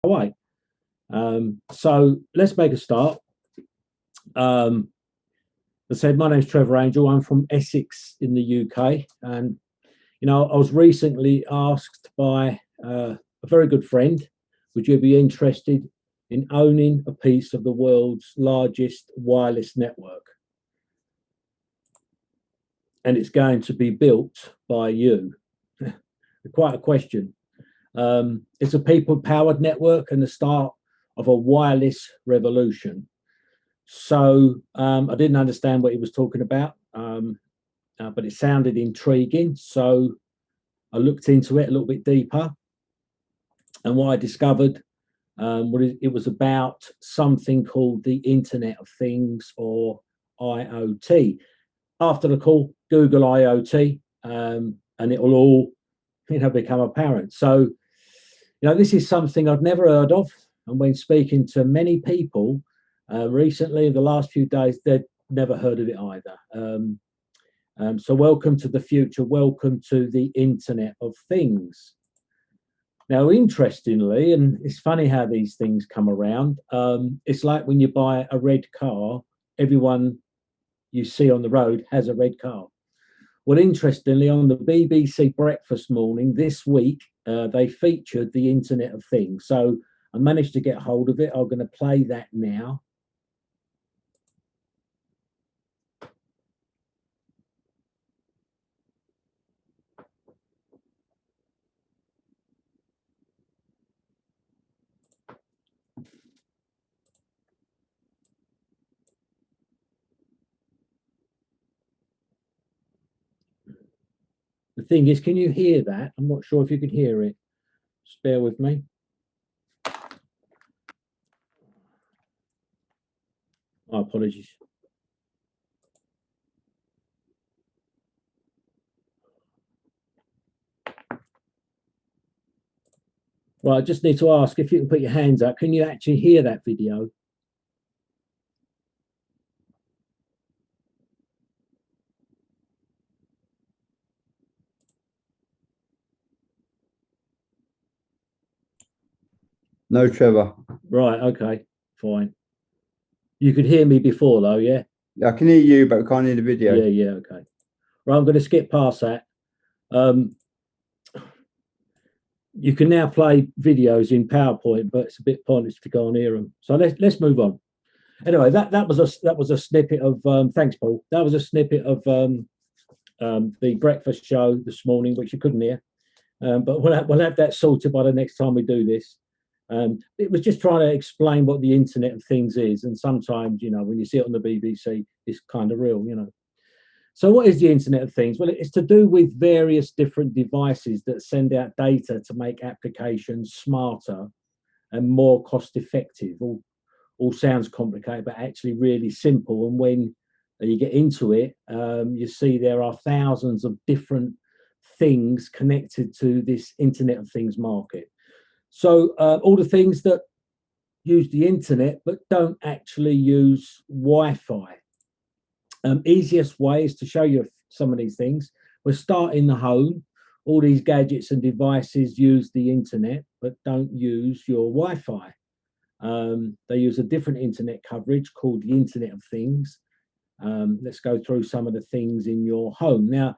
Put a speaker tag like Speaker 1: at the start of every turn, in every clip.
Speaker 1: away. So let's make a start. I said, my name's Trevor Angel. I'm from Essex in the UK. And, you know, I was recently asked by a very good friend, would you be interested in owning a piece of the world's largest wireless network? And it's going to be built by you. Quite a question. It's a people-powered network and the start of a wireless revolution. So I didn't understand what he was talking about, but it sounded intriguing. So I looked into it a little bit deeper. And what I discovered it was about something called the Internet of Things, or IoT. After the call, Google IoT, and it will all, become apparent. So, this is something I've never heard of. And when speaking to many people recently, the last few days, they'd never heard of it either. So welcome to the future. Welcome to the Internet of Things. Now, interestingly, and it's funny how these things come around, it's like when you buy a red car, everyone you see on the road has a red car. Well, interestingly, on the BBC Breakfast Morning this week, they featured the Internet of Things. So I managed to get hold of it. I'm going to play that now. The thing is, can you hear that? I'm not sure if you can hear it. Just bear with me. My apologies. Right, I just need to ask if you can put your hands up. Can you actually hear that video?
Speaker 2: No, Trevor.
Speaker 1: Right, okay, fine. You could hear me before though, yeah?
Speaker 2: I can hear you, but I can't hear the video.
Speaker 1: Yeah, okay. Right, I'm going to skip past that. You can now play videos in PowerPoint, but it's a bit pointless to go and hear them. So let's move on. Anyway, that was a snippet of thanks, Paul. That was a snippet of the breakfast show this morning, which you couldn't hear. But we'll have that sorted by the next time we do this. It was just trying to explain what the Internet of Things is, and sometimes, when you see it on the BBC, it's kind of real, So what is the Internet of Things? Well, it's to do with various different devices that send out data to make applications smarter and more cost effective. All sounds complicated, but actually really simple. And when you get into it, you see there are thousands of different things connected to this Internet of Things market. So all the things that use the internet but don't actually use Wi-Fi. Easiest way is to show you some of these things. We'll start in the home. All these gadgets and devices use the internet but don't use your Wi-Fi. They use a different internet coverage called the Internet of Things. Let's go through some of the things in your home. Now,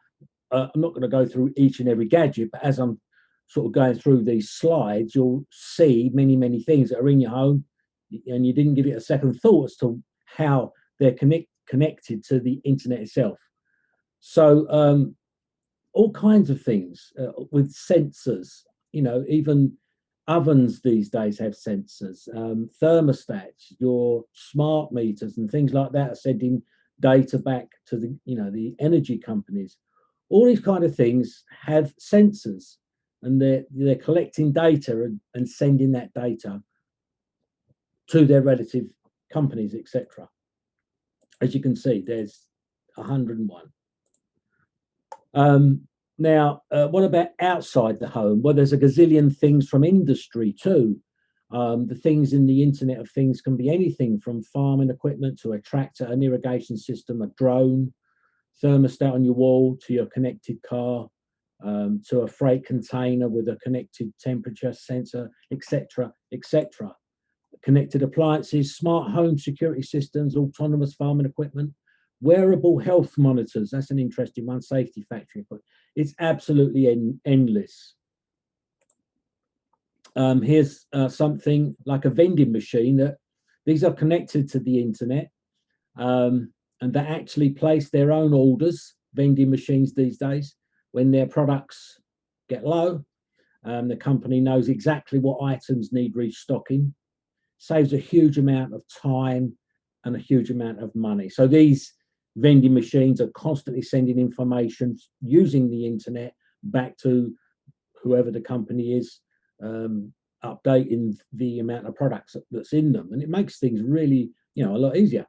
Speaker 1: I'm not going to go through each and every gadget, but as I'm sort of going through these slides, you'll see many, many things that are in your home, and you didn't give it a second thought as to how they're connected to the internet itself. So all kinds of things with sensors, even ovens these days have sensors, thermostats, your smart meters and things like that are sending data back to the energy companies. All these kind of things have sensors, and they're collecting data and sending that data to their relative companies, etc. As you can see, there's 101. Now, what about outside the home? Well, there's a gazillion things from industry too. The things in the Internet of Things can be anything from farming equipment to a tractor, an irrigation system, a drone, thermostat on your wall to your connected car, to a freight container with a connected temperature sensor, etc., etc. Connected appliances, smart home security systems, autonomous farming equipment, wearable health monitors. That's an interesting one. Safety factory. It's absolutely endless. Here's something like a vending machine that these are connected to the internet, and they actually place their own orders. Vending machines these days, when their products get low, the company knows exactly what items need restocking. Saves a huge amount of time and a huge amount of money. So these vending machines are constantly sending information using the internet back to whoever the company is, updating the amount of products that's in them, and it makes things really, a lot easier.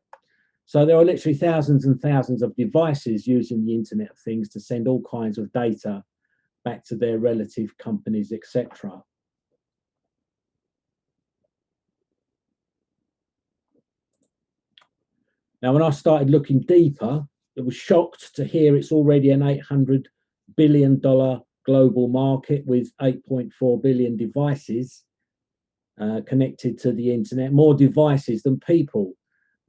Speaker 1: So there are literally thousands and thousands of devices using the Internet of Things to send all kinds of data back to their relative companies, etc. Now, when I started looking deeper, I was shocked to hear it's already an $800 billion global market with 8.4 billion devices connected to the internet, more devices than people.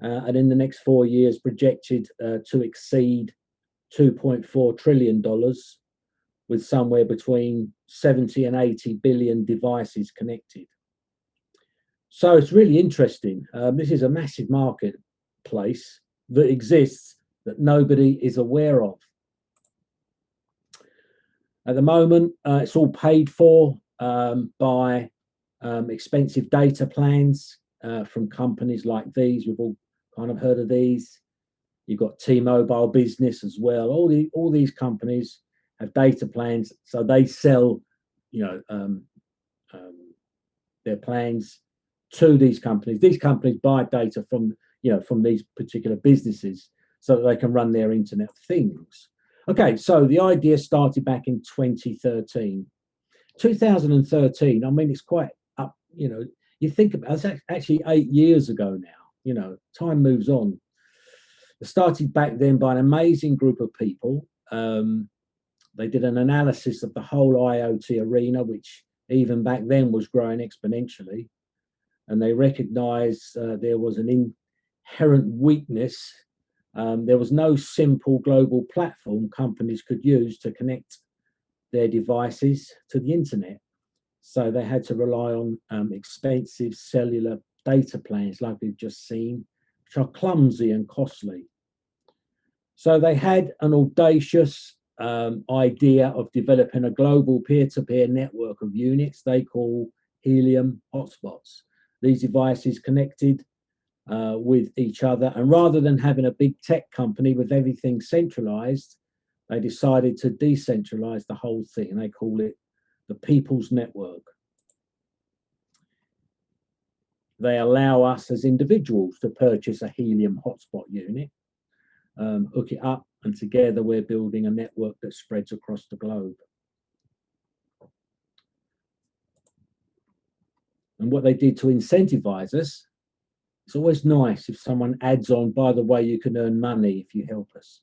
Speaker 1: And in the next 4 years projected to exceed $2.4 trillion, with somewhere between 70 and 80 billion devices connected. So it's really interesting. This is a massive marketplace that exists that nobody is aware of. At the moment, it's all paid for by expensive data plans from companies like these. We've all kind of heard of these. You've got T-Mobile Business as well. All these companies have data plans, so they sell, their plans to these companies. These companies buy data from these particular businesses so that they can run their Internet of Things. Okay, so the idea started back in 2013. 2013, I mean, it's quite up, you think about it's actually 8 years ago now. Time moves on. It started back then by an amazing group of people. They did an analysis of the whole IoT arena, which even back then was growing exponentially. And they recognized there was an inherent weakness. There was no simple global platform companies could use to connect their devices to the internet. So they had to rely on expensive cellular data plans like we've just seen, which are clumsy and costly. So they had an audacious idea of developing a global peer-to-peer network of units they call Helium hotspots. These devices connected with each other, and rather than having a big tech company with everything centralized, they decided to decentralize the whole thing, and they call it the People's Network. They allow us as individuals to purchase a Helium hotspot unit, hook it up, and together we're building a network that spreads across the globe. And what they did to incentivize us, it's always nice if someone adds on, by the way, you can earn money if you help us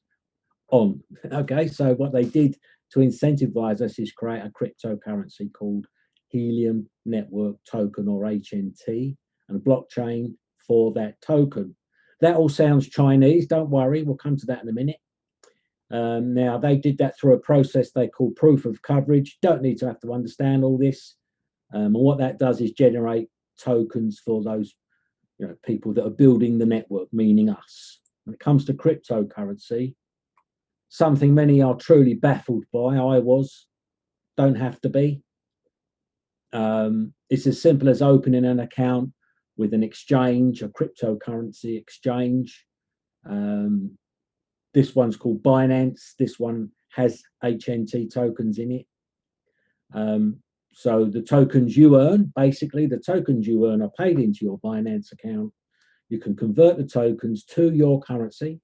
Speaker 1: on. Okay, so what they did to incentivize us is create a cryptocurrency called Helium Network Token, or HNT, and blockchain for that token. That all sounds Chinese, don't worry, we'll come to that in a minute. Now, they did that through a process they call proof of coverage. Don't need to have to understand all this. And what that does is generate tokens for those people that are building the network, meaning us. When it comes to cryptocurrency, something many are truly baffled by, I was, don't have to be. It's as simple as opening an account with an exchange, a cryptocurrency exchange. This one's called Binance. This one has HNT tokens in it. So the tokens you earn, basically the tokens you earn are paid into your Binance account. You can convert the tokens to your currency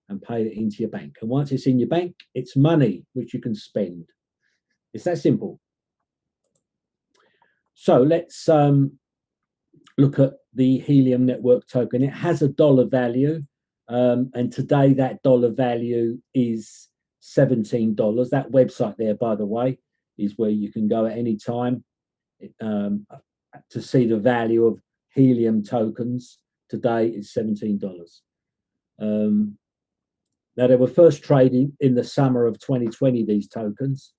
Speaker 1: and pay it into your bank. And once it's in your bank, it's money which you can spend. It's that simple. So let's look at the Helium Network token. It has a dollar value. And today that dollar value is $17. That website there, by the way, is where you can go at any time to see the value of Helium tokens. Today is $17. Now, they were first traded in the summer of 2020, these tokens,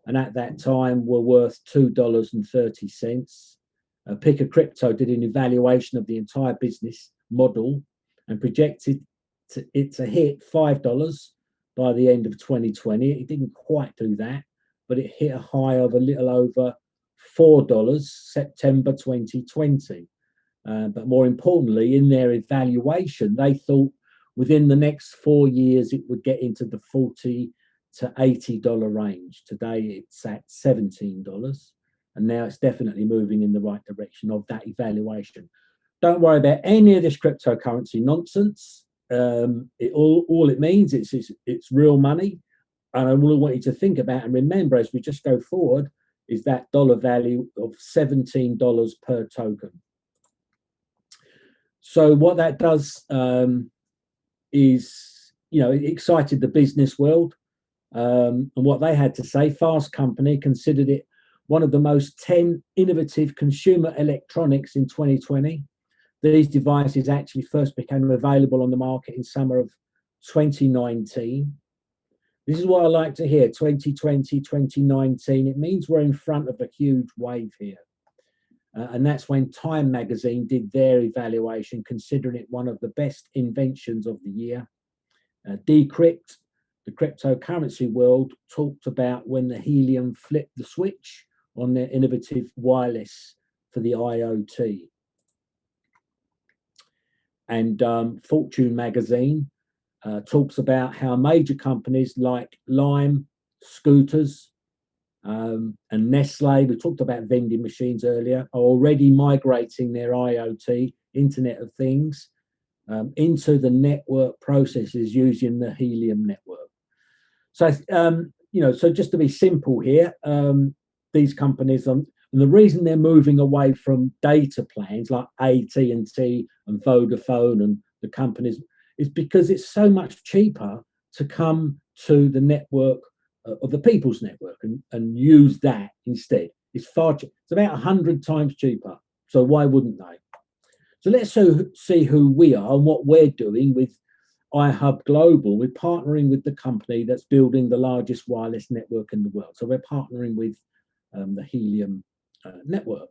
Speaker 1: and at that time were worth $2.30. Picker Crypto did an evaluation of the entire business model and projected it to hit $5 by the end of 2020. It didn't quite do that, but it hit a high of a little over $4 September 2020. But more importantly, in their evaluation, they thought within the next 4 years it would get into the $40 to $80 range. Today it's at $17, and now it's definitely moving in the right direction of that evaluation. Don't worry about any of this cryptocurrency nonsense. All it means it's real money, and I really want you to think about and remember as we just go forward is that dollar value of $17 per token. So what that does is, it excited the business world, and what they had to say. Fast Company considered it one of the most 10 innovative consumer electronics in 2020. These devices actually first became available on the market in summer of 2019. This is what I like to hear, 2020, 2019. It means we're in front of a huge wave here. And that's when Time magazine did their evaluation, considering it one of the best inventions of the year. Decrypt, the cryptocurrency world, talked about when the Helium flipped the switch on their innovative wireless for the IoT. And Fortune magazine talks about how major companies like Lime, Scooters, and Nestle, we talked about vending machines earlier, are already migrating their IoT, Internet of Things, into the network processes using the Helium network. So, so just to be simple here, these companies, and the reason they're moving away from data plans like AT&T and Vodafone and the companies is because it's so much cheaper to come to the network of the people's network and use that instead. It's far cheaper. It's about 100 times cheaper. So why wouldn't they? So let's see who we are and what we're doing with iHub Global. We're partnering with the company that's building the largest wireless network in the world. So we're partnering with the Helium network.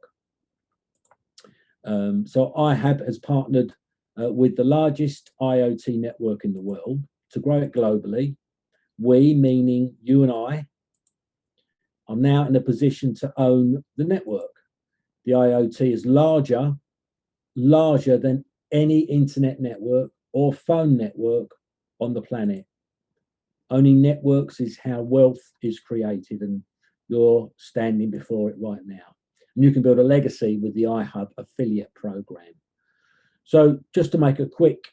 Speaker 1: So iHub has partnered with the largest IoT network in the world to grow it globally. We, meaning you and I, are now in a position to own the network. The IoT is larger than any internet network or phone network on the planet. Owning networks is how wealth is created, and you're standing before it right now. And you can build a legacy with the iHub affiliate program. So just to make a quick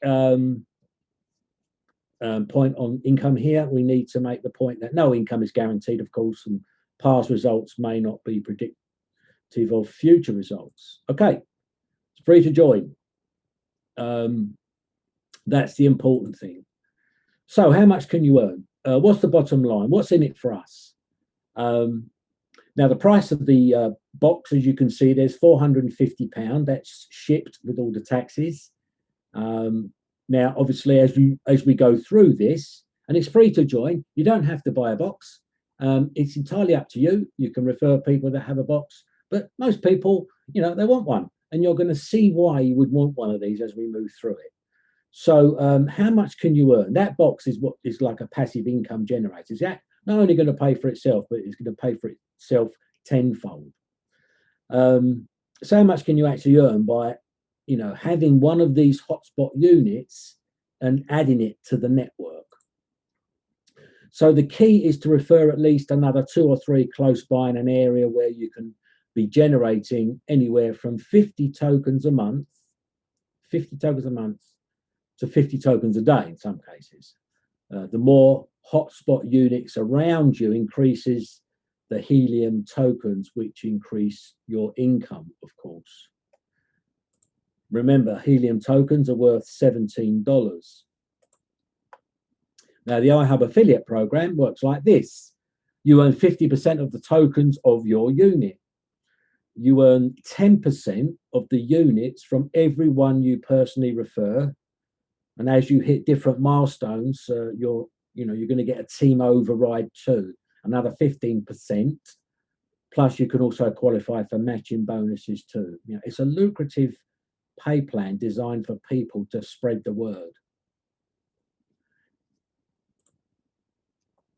Speaker 1: point on income here, we need to make the point that no income is guaranteed, of course, and past results may not be predictive of future results. Okay, it's free to join. That's the important thing. So how much can you earn? What's the bottom line? What's in it for us? Now, the price of the box, as you can see, there's £450. That's shipped with all the taxes. Now, obviously, as we go through this, and it's free to join, you don't have to buy a box. It's entirely up to you. You can refer people that have a box, but most people, they want one, and you're going to see why you would want one of these as we move through it. So, how much can you earn? That box is what is like a passive income generator. It's not only going to pay for itself, but it's going to pay for itself tenfold. So, how much can you actually earn by having one of these hotspot units and adding it to the network? So the key is to refer at least another 2 or 3 close by in an area where you can be generating anywhere from 50 tokens a month to 50 tokens a day in some cases. The more hotspot units around you increases the Helium tokens, which increase your income, of course. Remember, Helium tokens are worth $17. Now, the iHub affiliate program works like this. You earn 50% of the tokens of your unit. You earn 10% of the units from everyone you personally refer. And as you hit different milestones, you're going to get a team override too, another 15%. Plus, you can also qualify for matching bonuses too. It's a lucrative pay plan designed for people to spread the word.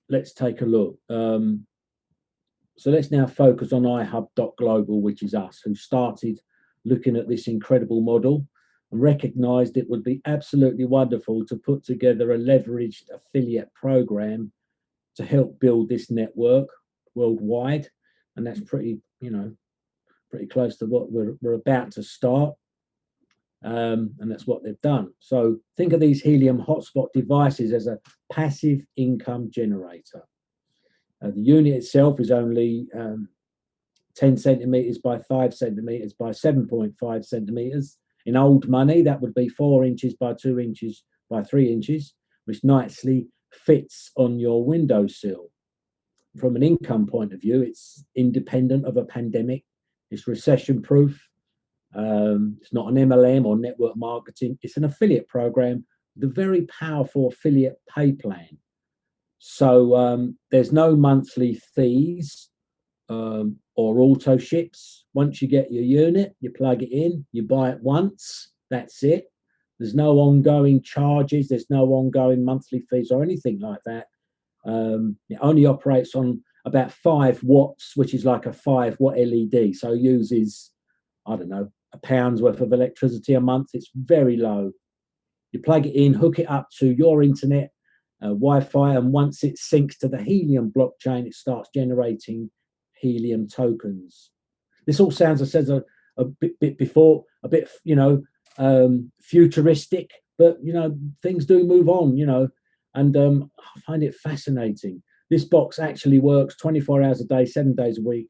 Speaker 1: Let's take a look. So let's now focus on iHub.global, which is us, who started looking at this incredible model and recognized it would be absolutely wonderful to put together a leveraged affiliate program to help build this network worldwide. And that's pretty close to what we're about to start. And that's what they've done. So think of these Helium hotspot devices as a passive income generator. The unit itself is only 10 centimeters by 5 centimeters by 7.5 centimeters. In old money, that would be 4 inches by 2 inches by 3 inches, which nicely fits on your windowsill. From an income point of view, it's independent of a pandemic. It's recession proof. It's not an MLM or network marketing. It's an affiliate program with a very powerful affiliate pay plan. So there's no monthly fees or auto ships. Once you get your unit, you plug it in, you buy it once, that's it. There's no ongoing charges. There's no ongoing monthly fees or anything like that. It only operates on about 5 watts, which is like a 5-watt LED. So it uses, I don't know, £1 worth of electricity a month. It's very low. You plug it in, hook it up to your internet, Wi-Fi, and once it syncs to the Helium blockchain, it starts generating Helium tokens. This all sounds, I said a bit before, a bit, futuristic, but, things do move on, and I find it fascinating. This box actually works 24 hours a day, 7 days a week,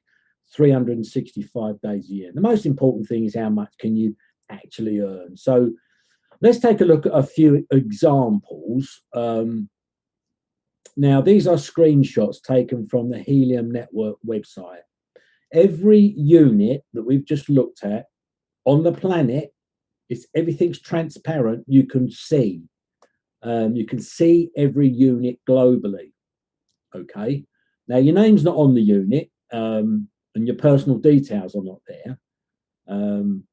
Speaker 1: 365 days a year. The most important thing is how much can you actually earn. So let's take a look at a few examples. Now, these are screenshots taken from the Helium Network website. Every unit that we've just looked at on the planet, everything's transparent. You can see. You can see every unit globally. Okay. Now, your name's not on the unit, and your personal details are not there. And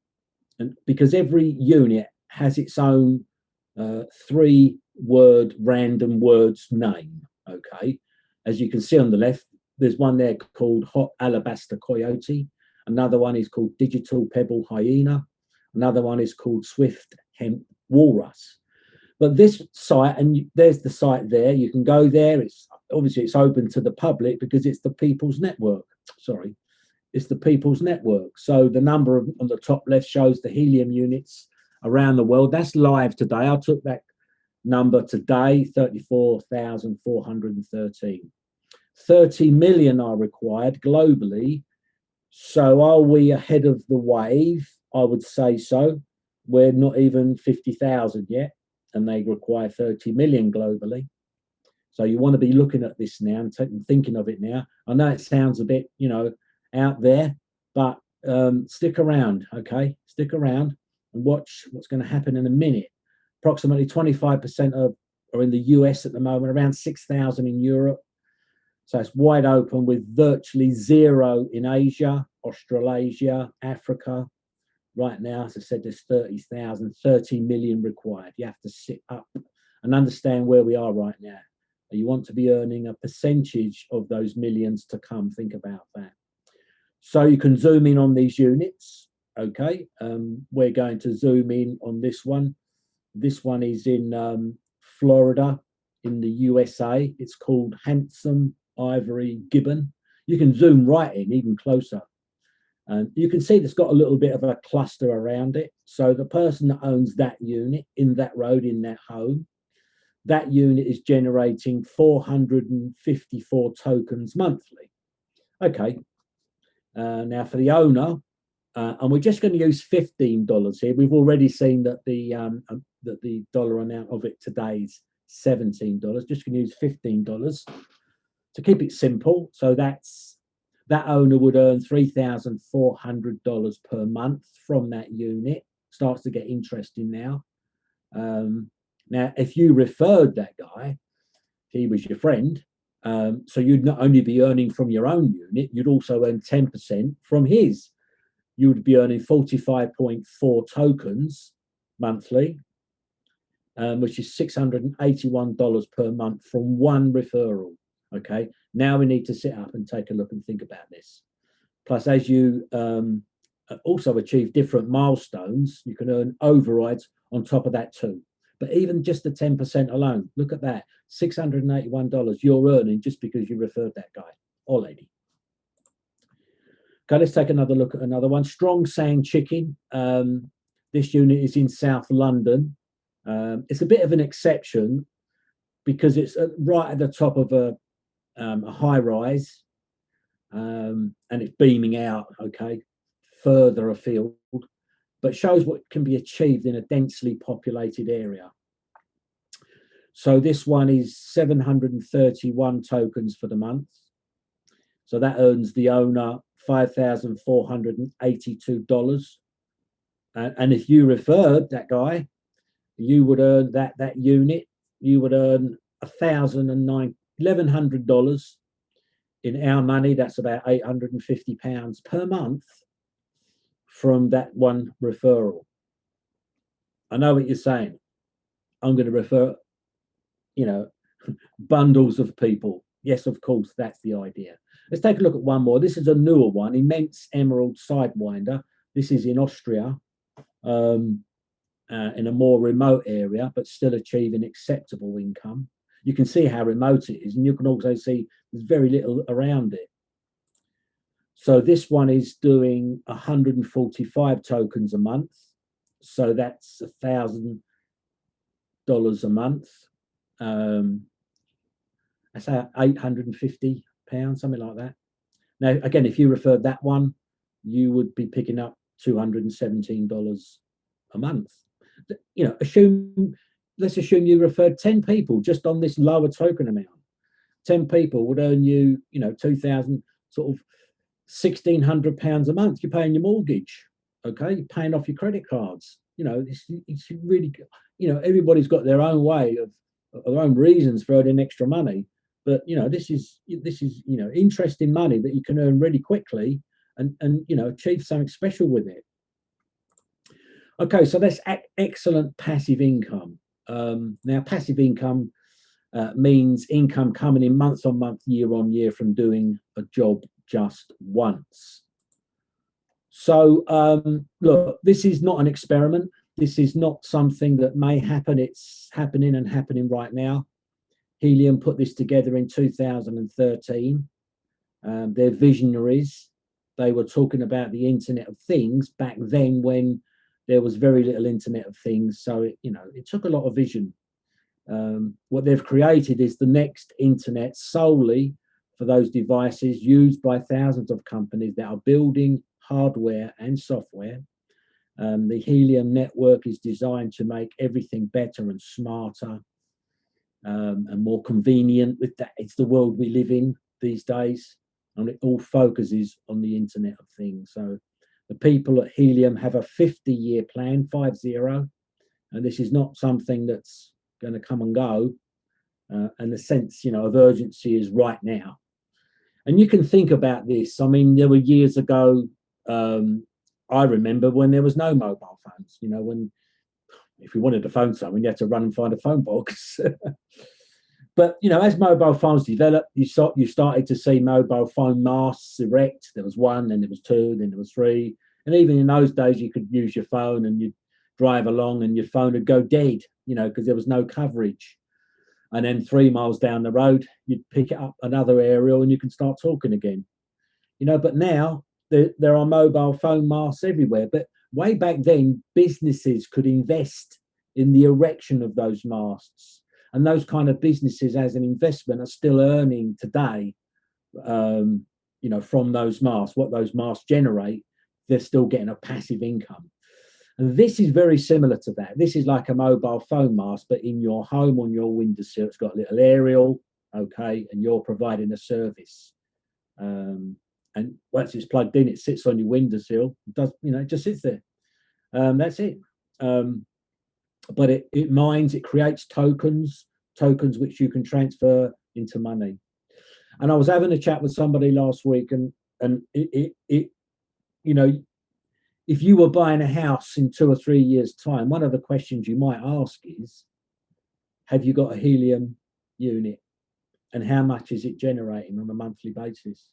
Speaker 1: because every unit has its own 3-word random words name. Okay. As you can see on the left, there's one there called Hot Alabaster Coyote. Another one is called Digital Pebble Hyena. Another one is called Swift Hemp Walrus. But this site, and there's the site there, you can go there. It's obviously it's open to the public because it's the People's Network. Sorry, it's the People's Network. So the number on the top left shows the Helium units around the world. That's live today. I took that number today, 34,413. 30 million are required globally. So are we ahead of the wave? I would say so. We're not even 50,000 yet, and they require 30 million globally. So you want to be looking at this now and thinking of it now. I know it sounds a bit, out there, but stick around, okay? Stick around and watch what's going to happen in a minute. Approximately 25% are in the US at the moment, around 6,000 in Europe. So it's wide open with virtually 0 in Asia, Australasia, Africa. Right now, as I said, there's 30 million required. You have to sit up and understand where we are right now. You want to be earning a percentage of those millions to come. Think about that. So you can zoom in on these units. Okay, we're going to zoom in on this one. This one is in Florida, in the USA. It's called Handsome Ivory Gibbon. You can zoom right in, even closer. You can see it's got a little bit of a cluster around it. So the person that owns that unit in that road, in that home, that unit is generating 454 tokens monthly. Okay. Now for the owner, and we're just going to use $15 here. We've already seen that the dollar amount of it today is $17. Just going to use $15 to keep it simple. So that owner would earn $3,400 per month from that unit. Starts to get interesting now. Now, if you referred that guy, he was your friend. So you'd not only be earning from your own unit, you'd also earn 10% from his. You would be earning 45.4 tokens monthly, which is $681 per month from one referral. Okay, now we need to sit up and take a look and think about this. Plus, as you also achieve different milestones, you can earn overrides on top of that too. But even just the 10% alone, look at that, $681 you're earning just because you referred that guy or lady. Okay, let's take another look at another one. Strong Sound Chicken. This unit is in South London. It's a bit of an exception because it's right at the top of a high rise, and it's beaming out, okay, further afield, but shows what can be achieved in a densely populated area. So this one is 731 tokens for the month. So that earns the owner $5,482. And if you referred that guy, you would earn that unit, you would earn $1,100 in our money. That's about £850 per month from that one referral. I know what you're saying. I'm going to refer, bundles of people. Yes, of course, that's the idea. Let's take a look at one more. This is a newer one, Immense Emerald Sidewinder. This is in Austria, in a more remote area, but still achieving acceptable income. You can see how remote it is, and you can also see there's very little around it. So this one is doing 145 tokens a month. So that's $1,000 a month. That's £850, something like that. Now, again, if you referred that one, you would be picking up $217 a month. Let's assume you referred 10 people just on this lower token amount. 10 people would earn you, £2,000, sort of £1,600 a month. You're paying your mortgage, okay? You're paying off your credit cards. It's really, everybody's got their own way of their own reasons for earning extra money. But this is interesting money that you can earn really quickly and achieve something special with it. Okay, so that's excellent passive income. Now, passive income means income coming in month on month, year on year from doing a job just once. So look, this is not an experiment. This is not something that may happen. It's happening right now. Helium put this together in 2013. They're visionaries. They were talking about the Internet of Things back then when there was very little Internet of Things. So it took a lot of vision. What they've created is the next internet solely for those devices used by thousands of companies that are building hardware and software. The Helium network is designed to make everything better and smarter and more convenient. With that, it's the world we live in these days, and it all focuses on the Internet of Things. So the people at Helium have a 50-year plan, 50, and this is not something that's going to come and go. And the sense, of urgency is right now. And you can think about this. I mean, there were years ago, I remember when there was no mobile phones, when if you wanted to phone someone, you had to run and find a phone box. But, as mobile phones developed, you started to see mobile phone masts erect. There was one, then there was two, then there was three. And even in those days, you could use your phone and you'd drive along and your phone would go dead, because there was no coverage. And then 3 miles down the road, you'd pick it up another aerial and you can start talking again. But now there are mobile phone masts everywhere. But way back then, businesses could invest in the erection of those masts. And those kind of businesses as an investment are still earning today, from those masts. What those masts generate, they're still getting a passive income. And this is very similar to that. This is like a mobile phone mast, but in your home on your windowsill. It's got a little aerial, okay, and you're providing a service. And once it's plugged in, it sits on your windowsill. It does, it just sits there. That's it. But it mines, it creates tokens which you can transfer into money. And I was having a chat with somebody last week, and if you were buying a house in 2 or 3 years' time, one of the questions you might ask is, have you got a Helium unit? And how much is it generating on a monthly basis?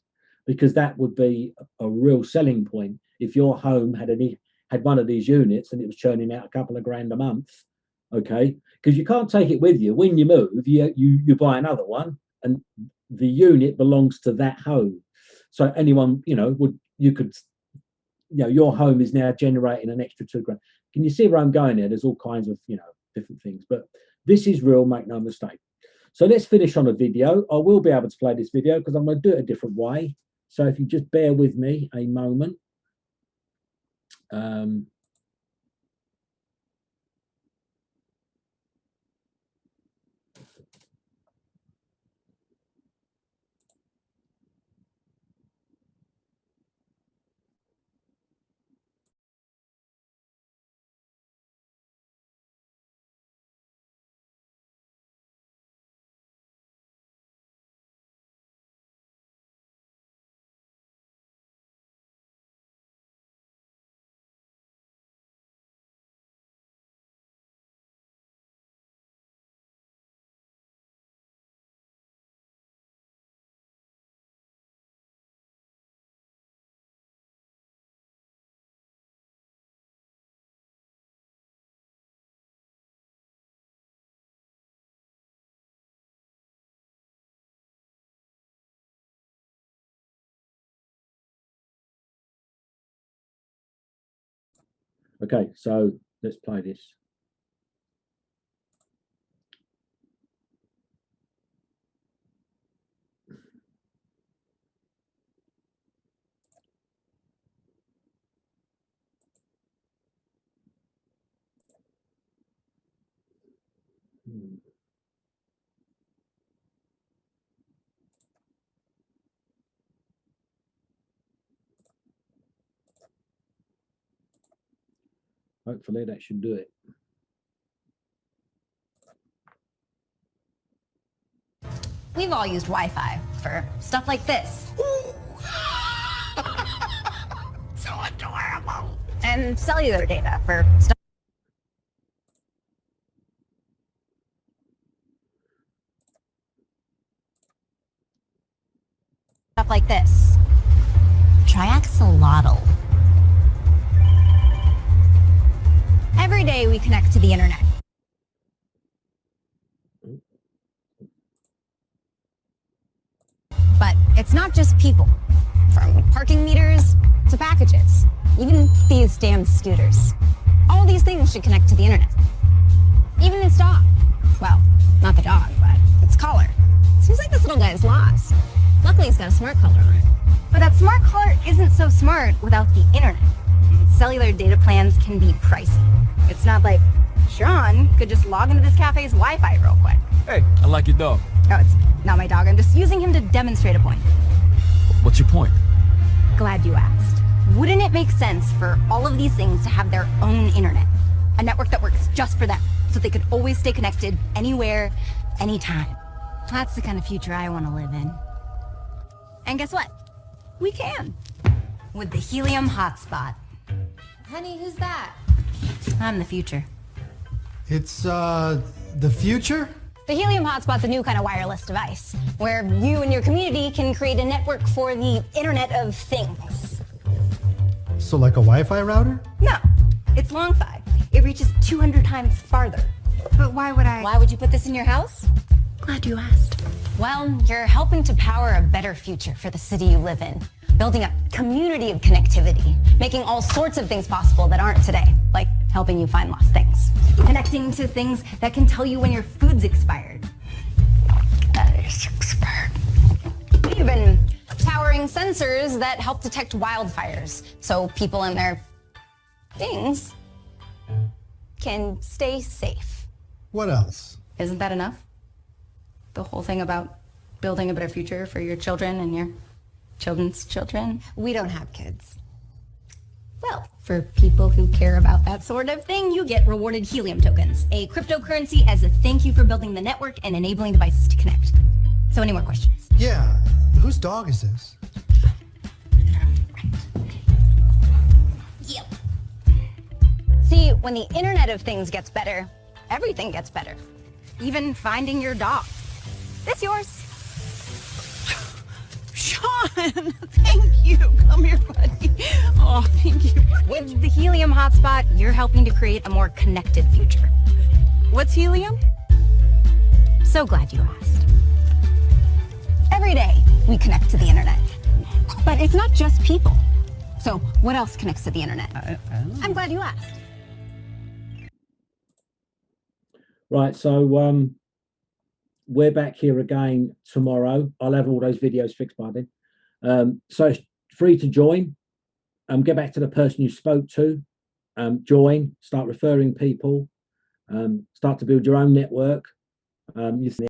Speaker 1: Because that would be a real selling point. If your home had one of these units and it was churning out a couple of grand a month, okay? Because you can't take it with you. When you move, you buy another one, and the unit belongs to that home. So anyone, your home is now generating an extra 2 grand. Can you see where I'm going here? There's all kinds of, different things, but this is real, make no mistake. So let's finish on a video. I will be able to play this video because I'm going to do it a different way. So if you just bear with me a moment. Okay, so let's play this. Hopefully that should do it.
Speaker 3: We've all used Wi-Fi for stuff like this.
Speaker 4: So adorable.
Speaker 3: And cellular data for stuff like this. Triaxolotl. Every day we connect to the internet. But it's not just people. From parking meters to packages. Even these damn scooters. All these things should connect to the internet. Even this dog. Well, not the dog, but its collar. Seems like this little guy is lost. Luckily, he's got a smart collar on it. But that smart collar isn't so smart without the internet. Cellular data plans can be pricey. It's not like Sean could just log into this cafe's Wi-Fi real quick.
Speaker 4: Hey, I like your dog.
Speaker 3: No, it's not my dog. I'm just using him to demonstrate a point.
Speaker 4: What's your point?
Speaker 3: Glad you asked. Wouldn't it make sense for all of these things to have their own internet? A network that works just for them, so they could always stay connected anywhere, anytime. That's the kind of future I want to live in. And guess what? We can. With the Helium hotspot. Honey, who's that? I'm the future.
Speaker 5: It's, the future?
Speaker 3: The Helium hotspot's a new kind of wireless device, where you and your community can create a network for the Internet of Things.
Speaker 5: So like a Wi-Fi router?
Speaker 3: No, it's long-fi. It reaches 200 times farther.
Speaker 6: But why would I?
Speaker 3: Why would you put this in your house?
Speaker 6: Glad you asked.
Speaker 3: Well, you're helping to power a better future for the city you live in, building a community of connectivity, making all sorts of things possible that aren't today, like helping you find lost things. Connecting to things that can tell you when your food's expired. That is expired. Even powering sensors that help detect wildfires, so people and their things can stay safe.
Speaker 5: What else?
Speaker 6: Isn't that enough? The whole thing about building a better future for your children and your children's children?
Speaker 3: We don't have kids.
Speaker 6: Well, for people who care about that sort of thing, you get rewarded Helium tokens, a cryptocurrency as a thank you for building the network and enabling devices to connect. So any more questions?
Speaker 5: Yeah. Whose dog is this?
Speaker 3: Yep. See, when the Internet of Things gets better, everything gets better.
Speaker 6: Even finding your dog. This yours?
Speaker 7: Sean, thank you. Come here, buddy. Oh, thank you.
Speaker 6: With the Helium hotspot, you're helping to create a more connected future.
Speaker 7: What's helium?
Speaker 6: So glad you asked.
Speaker 3: Every day, we connect to the Internet. But it's not just people. So what else connects to the Internet? I'm glad you asked.
Speaker 1: Right, so we're back here again tomorrow. I'll have all those videos fixed by then. So it's free to join. Get back to the person you spoke to. Join, start referring people, start to build your own network.